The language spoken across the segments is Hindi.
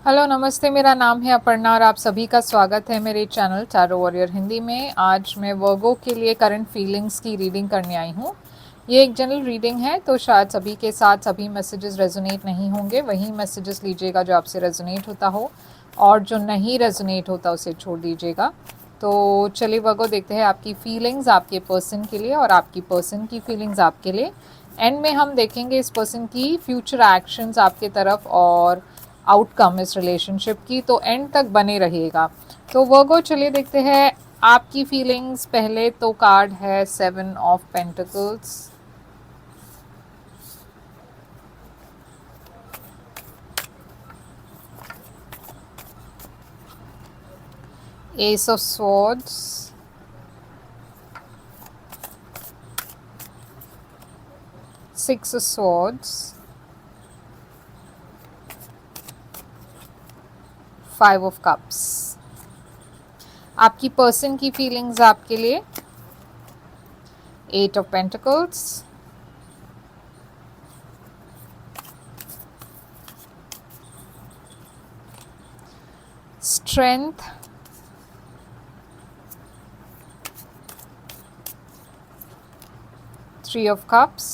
हेलो नमस्ते, मेरा नाम है अपर्णा और आप सभी का स्वागत है मेरे चैनल टैरो वॉरियर हिंदी में। आज मैं वर्गो के लिए करंट फीलिंग्स की रीडिंग करने आई हूँ। ये एक जनरल रीडिंग है, तो शायद सभी के साथ सभी मैसेजेस रेजोनेट नहीं होंगे। वही मैसेजेस लीजिएगा जो आपसे रेजोनेट होता हो, और जो नहीं रेजोनेट होता उसे छोड़ दीजिएगा। तो चलिए वर्गो, देखते हैं आपकी फीलिंग्स आपके पर्सन के लिए और आपकी पर्सन की फीलिंग्स आपके लिए। एंड में हम देखेंगे इस पर्सन की फ्यूचर एक्शंस आपके तरफ और आउटकम इस रिलेशनशिप की, तो एंड तक बने रहिएगा। तो वर्गो चलिए देखते हैं आपकी फीलिंग्स। पहले तो कार्ड है 7 of pentacles, Ace of Swords, Six of Swords, 5 of Cups। आपकी पर्सन की फीलिंग्स आपके लिए 8 of Pentacles, Strength, 3 of Cups,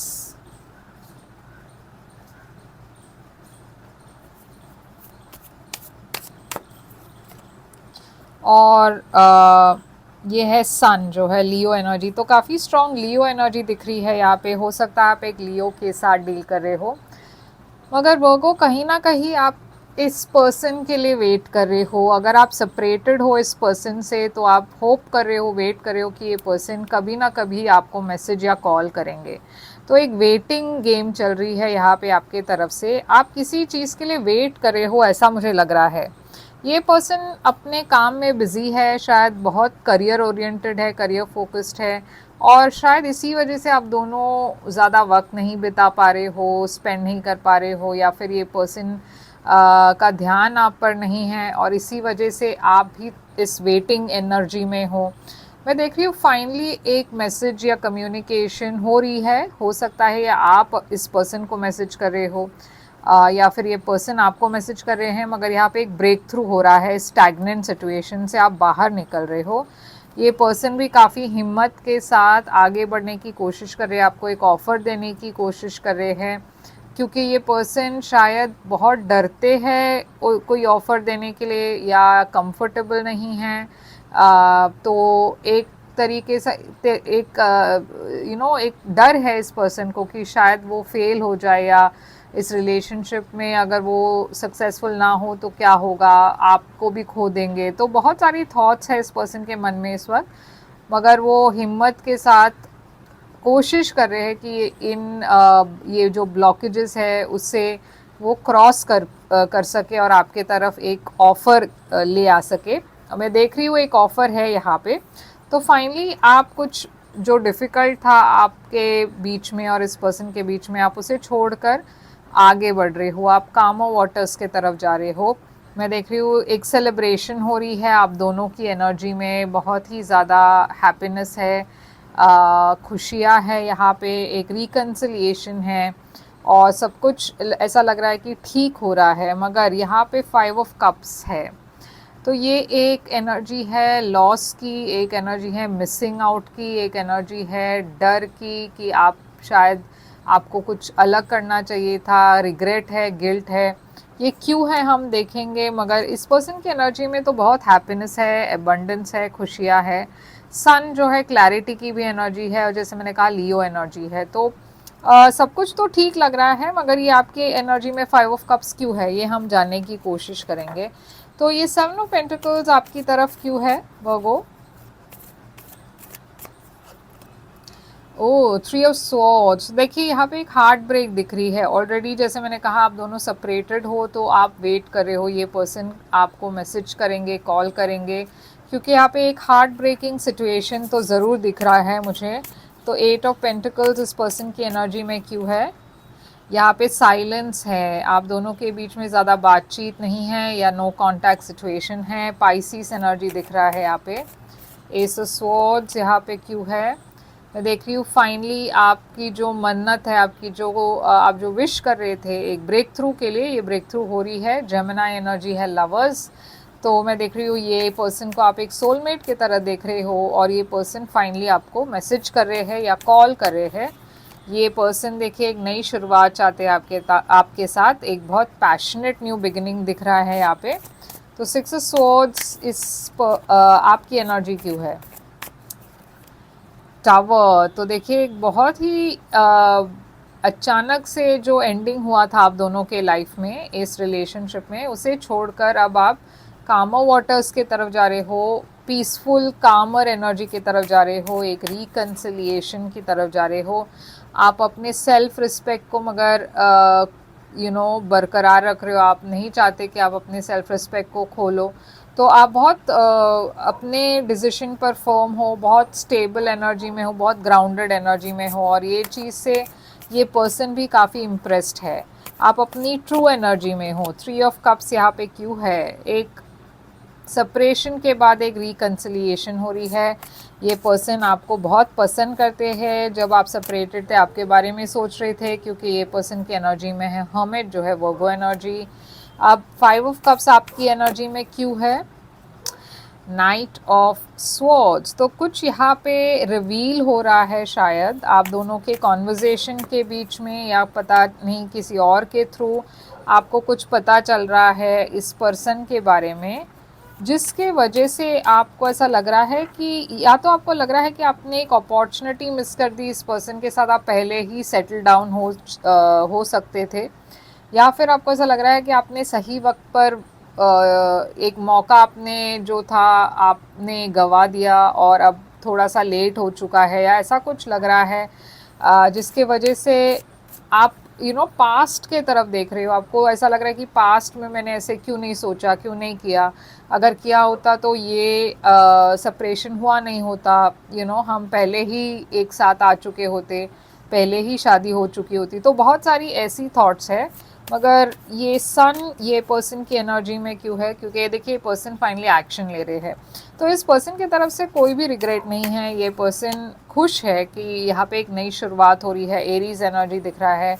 और ये है सन जो है लियो एनर्जी। तो काफ़ी स्ट्रॉन्ग लियो एनर्जी दिख रही है यहाँ पे। हो सकता है आप एक लियो के साथ डील कर रहे हो, मगर वो कहीं ना कहीं आप इस पर्सन के लिए वेट कर रहे हो। अगर आप सेपरेटेड हो इस पर्सन से, तो आप होप कर रहे हो, वेट कर रहे हो कि ये पर्सन कभी ना कभी आपको मैसेज या कॉल करेंगे। तो एक वेटिंग गेम चल रही है यहाँ पे आपके तरफ से। आप किसी चीज़ के लिए वेट कर रहे हो, ऐसा मुझे लग रहा है। ये पर्सन अपने काम में बिजी है, शायद बहुत करियर ओरिएंटेड है, करियर फोकस्ड है, और शायद इसी वजह से आप दोनों ज़्यादा वक्त नहीं बिता पा रहे हो, स्पेंड नहीं कर पा रहे हो, या फिर ये पर्सन का ध्यान आप पर नहीं है और इसी वजह से आप भी इस वेटिंग एनर्जी में हो। मैं देख रही हूँ फाइनली एक मैसेज या कम्युनिकेशन हो रही है। हो सकता है या आप इस पर्सन को मैसेज कर रहे हो, या फिर ये पर्सन आपको मैसेज कर रहे हैं, मगर यहाँ पे एक ब्रेक थ्रू हो रहा है। स्टैग्नेंट सिचुएशन से आप बाहर निकल रहे हो। ये पर्सन भी काफ़ी हिम्मत के साथ आगे बढ़ने की कोशिश कर रहे हैं, आपको एक ऑफ़र देने की कोशिश कर रहे हैं, क्योंकि ये पर्सन शायद बहुत डरते हैं कोई ऑफ़र देने के लिए, या कंफर्टेबल नहीं है। तो एक तरीके से एक एक डर है इस पर्सन को कि शायद वो फेल हो जाए, या इस रिलेशनशिप में अगर वो सक्सेसफुल ना हो तो क्या होगा, आपको भी खो देंगे। तो बहुत सारी थॉट्स है इस पर्सन के मन में इस वक्त, मगर वो हिम्मत के साथ कोशिश कर रहे हैं कि ये जो ब्लॉकेजेस है उससे वो क्रॉस कर सके और आपके तरफ एक ऑफ़र ले आ सके। मैं देख रही हूँ एक ऑफ़र है यहाँ पे। तो फाइनली आप कुछ जो डिफ़िकल्ट था आपके बीच में और इस पर्सन के बीच में, आप उसे छोड़कर आगे बढ़ रहे हो, आप कामो वाटर्स के तरफ जा रहे हो। मैं देख रही हूँ एक सेलिब्रेशन हो रही है आप दोनों की एनर्जी में, बहुत ही ज़्यादा हैप्पीनेस है, खुशियाँ है यहाँ पे, एक रिकन्सिलिएशन है, और सब कुछ ऐसा लग रहा है कि ठीक हो रहा है। मगर यहाँ पे 5 of Cups है, तो ये एक एनर्जी है लॉस की, एक एनर्जी है मिसिंग आउट की, एक एनर्जी है डर की कि आप शायद आपको कुछ अलग करना चाहिए था, रिग्रेट है, गिल्ट है। ये क्यों है हम देखेंगे, मगर इस पर्सन की एनर्जी में तो बहुत हैप्पीनेस है, एबंडेंस है, खुशियाँ है। सन जो है क्लैरिटी की भी एनर्जी है, और जैसे मैंने कहा लियो एनर्जी है। तो सब कुछ तो ठीक लग रहा है, मगर ये आपके एनर्जी में 5 of Cups क्यों है, ये हम जानने की कोशिश करेंगे। तो ये 7 of Pentacles आपकी तरफ क्यों है वर्गो? ओ 3 of Swords। देखिए यहाँ पे एक हार्ट ब्रेक दिख रही है ऑलरेडी। जैसे मैंने कहा आप दोनों सेपरेटेड हो, तो आप वेट कर रहे हो ये पर्सन आपको मैसेज करेंगे, कॉल करेंगे, क्योंकि यहाँ पे एक हार्ट ब्रेकिंग सिचुएशन तो ज़रूर दिख रहा है मुझे। तो 8 of Pentacles इस पर्सन की एनर्जी में क्यों है? यहाँ पे साइलेंस है, आप दोनों के बीच में ज़्यादा बातचीत नहीं है, या नो कॉन्टैक्ट सिचुएशन है। पाइसिस एनर्जी दिख रहा है यहाँ पे। एस ऑफ स्वॉर्ड्स यहाँ पे क्यों है? मैं देख रही हूँ फाइनली आपकी जो मन्नत है, आपकी जो आप जो विश कर रहे थे एक ब्रेक थ्रू के लिए, ये ब्रेक थ्रू हो रही है। जेमिनी एनर्जी है लवर्स। तो मैं देख रही हूँ ये पर्सन को आप एक सोलमेट की तरह देख रहे हो और ये पर्सन फाइनली आपको मैसेज कर रहे हैं या कॉल कर रहे हैं। ये पर्सन देखिए एक नई शुरुआत चाहते हैं आपके साथ। एक बहुत पैशनेट न्यू बिगिनिंग दिख रहा है यहाँ पे। तो 6 ऑफ स्वॉर्ड्स आपकी एनर्जी क्यों है? टावर। तो देखिए एक बहुत ही अचानक से जो एंडिंग हुआ था आप दोनों के लाइफ में, इस रिलेशनशिप में, उसे छोड़कर अब आप कामर वाटर्स की तरफ जा रहे हो, पीसफुल कामर एनर्जी की तरफ जा रहे हो, एक रिकन्सिलिएशन की तरफ जा रहे हो। आप अपने सेल्फ रिस्पेक्ट को मगर बरकरार रख रहे हो। आप नहीं चाहते कि आप अपने सेल्फ रिस्पेक्ट को खोलो। तो आप बहुत अपने डिसीजन पर फर्म हो, बहुत स्टेबल एनर्जी में हो, बहुत ग्राउंडेड एनर्जी में हो और ये चीज़ से ये पर्सन भी काफ़ी इम्प्रेस्ड है। आप अपनी ट्रू एनर्जी में हो। 3 ऑफ कप्स यहाँ पे क्यों है? एक सेपरेशन के बाद एक रिकन्सिलिएशन हो रही है। ये पर्सन आपको बहुत पसंद करते हैं। जब आप सेपरेटेड थे आपके बारे में सोच रहे थे, क्योंकि ये पर्सन की एनर्जी में है हर्मिट जो है वर्गो एनर्जी। अब 5 ऑफ कप्स आपकी एनर्जी में क्यों है? Night of swords. तो कुछ यहाँ पे रिवील हो रहा है, शायद आप दोनों के कॉन्वर्जेशन के बीच में या पता नहीं किसी और के थ्रू आपको कुछ पता चल रहा है इस पर्सन के बारे में, जिसके वजह से आपको ऐसा लग रहा है कि या तो आपको लग रहा है कि आपने एक अपॉर्चुनिटी मिस कर दी। इस पर्सन के साथ आप पहले ही सेटल डाउन हो सकते थे, या फिर आपको ऐसा लग रहा है कि आपने सही वक्त पर एक मौका आपने जो था आपने गंवा दिया और अब थोड़ा सा लेट हो चुका है, या ऐसा कुछ लग रहा है जिसके वजह से आप पास्ट के तरफ देख रहे हो। आपको ऐसा लग रहा है कि पास्ट में मैंने ऐसे क्यों नहीं सोचा, क्यों नहीं किया। अगर किया होता तो ये सेपरेशन हुआ नहीं होता। हम पहले ही एक साथ आ चुके होते, पहले ही शादी हो चुकी होती। तो बहुत सारी ऐसी थॉट्स है। मगर ये सन ये पर्सन की एनर्जी में क्यों है? क्योंकि देखिए पर्सन फाइनली एक्शन ले रहे हैं। तो इस पर्सन की तरफ से कोई भी रिग्रेट नहीं है। ये पर्सन खुश है कि यहाँ पे एक नई शुरुआत हो रही है। एरीज एनर्जी दिख रहा है।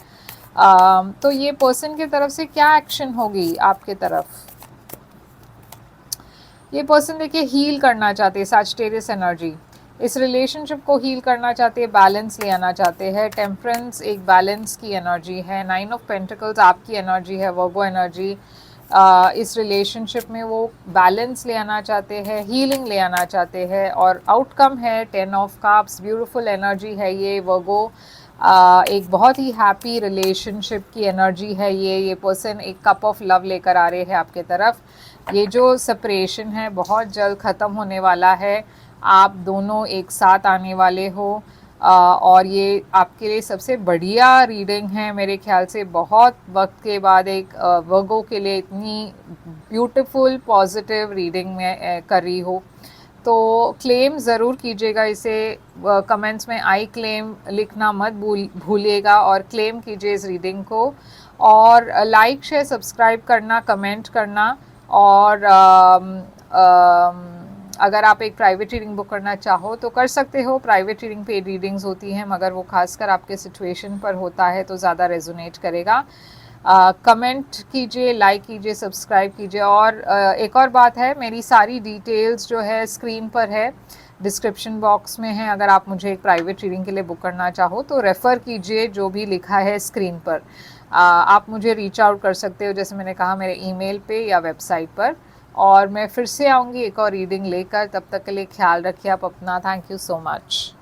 तो ये पर्सन की तरफ से क्या एक्शन होगी आपके तरफ? ये पर्सन देखिए हील करना चाहते हैं, सैजिटेरियस एनर्जी। इस रिलेशनशिप को हील करना चाहते हैं, बैलेंस ले आना चाहते हैं। टेम्परेंस एक बैलेंस की एनर्जी है। 9 ऑफ पेंटिकल्स आपकी एनर्जी है, वर्गो एनर्जी। इस रिलेशनशिप में वो बैलेंस ले आना चाहते हैं, हीलिंग ले आना चाहते हैं और आउटकम है 10 ऑफ कप्स। ब्यूटीफुल एनर्जी है ये वर्गो। एक बहुत ही हैप्पी रिलेशनशिप की एनर्जी है ये पर्सन एक कप ऑफ लव लेकर आ रहे हैं आपके तरफ। ये जो सेपरेशन है बहुत जल्द ख़त्म होने वाला है। आप दोनों एक साथ आने वाले हो और ये आपके लिए सबसे बढ़िया रीडिंग है मेरे ख्याल से। बहुत वक्त के बाद एक वर्गो के लिए इतनी ब्यूटीफुल पॉजिटिव रीडिंग में कर रही हो। तो क्लेम ज़रूर कीजिएगा इसे। कमेंट्स में आई क्लेम लिखना मत भूलिएगा और क्लेम कीजिए इस रीडिंग को। और लाइक शेयर सब्सक्राइब करना, कमेंट करना। और अगर आप एक प्राइवेट रीडिंग बुक करना चाहो तो कर सकते हो। प्राइवेट रीडिंग पेड रीडिंग्स होती हैं, मगर वो खासकर आपके सिचुएशन पर होता है तो ज़्यादा रेजोनेट करेगा। कमेंट कीजिए, लाइक कीजिए, सब्सक्राइब कीजिए। और एक और बात है, मेरी सारी डिटेल्स जो है स्क्रीन पर है, डिस्क्रिप्शन बॉक्स में है। अगर आप मुझे एक प्राइवेट रीडिंग के लिए बुक करना चाहो तो रेफ़र कीजिए जो भी लिखा है स्क्रीन पर। आप मुझे रीच आउट कर सकते हो, जैसे मैंने कहा, मेरे ईमेल पे या वेबसाइट पर। और मैं फिर से आऊँगी एक और रीडिंग लेकर। तब तक के लिए ख्याल रखिए आप अपना। Thank you so much.